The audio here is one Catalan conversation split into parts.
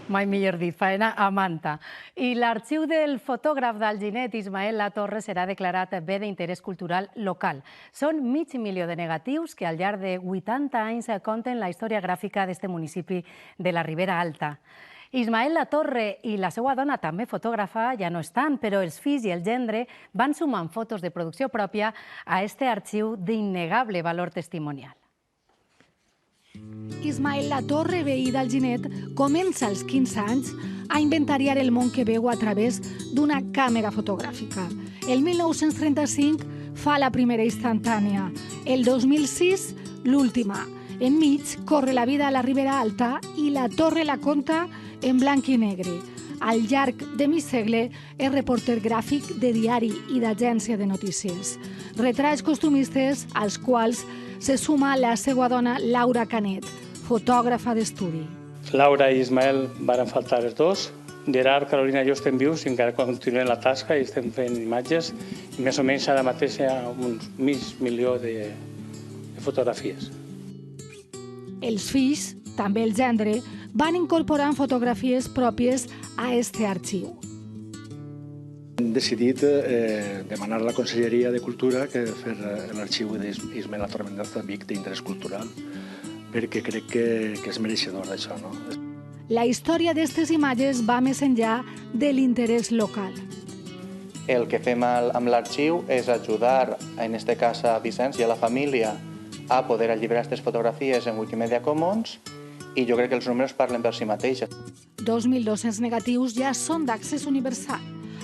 Mai millor dit, faena a manta. I l'arxiu del fotògraf d'Alginet, Ismael Latorre, serà declarat bé d'interès cultural local. Són mig milió de negatius que al llarg de 80 anys conten la història gràfica d'aquest municipi de la Ribera Alta. Ismael Latorre i la seva dona, també fotògrafa, ja no estan, però els fills i el gendre van sumant fotos de producció pròpia a este arxiu d'innegable valor testimonial. Ismael Latorre, veí d'Alginet, comença als 15 anys a inventariar el món que veu a través d'una càmera fotogràfica. El 1935 fa la primera instantània, el 2006 l'última. Enmig corre la vida a la Ribera Alta i la Torre la conta en blanc i negre. Al llarg de mig segle és reporter gràfic de diari i d'agència de notícies. Retrats costumistes als quals se suma la seva dona Laura Canet, fotògrafa d'estudi. Laura i Ismael van faltar els dos. Gerard, Carolina i jo estem vius i encara continuem la tasca i estem fent imatges. I més o menys ara mateix hi ha uns mig milió de fotografies. Els fills, també el gendre, van incorporant fotografies pròpies a este arxiu. Hem decidit demanar a la Conselleria de Cultura que fer l'arxiu d'Ismael Latorre Mendoza Vic d'interès cultural, perquè crec que és mereixedor d'això. La història d'aquestes imatges va més enllà de l'interès local. El que fem amb l'arxiu és ajudar, en aquest cas a Vicenç i a la família, a poder alliberar aquestes fotografies en Wikimedia Commons i jo crec que els números parlen per si mateixos. 2.200 negatius ja són d'accés universal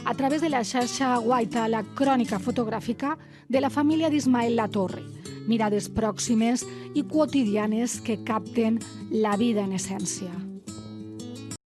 a través de la xarxa Guaita, la crònica fotogràfica de la família d'Ismael Latorre. Mirades pròximes i quotidianes que capten la vida en essència.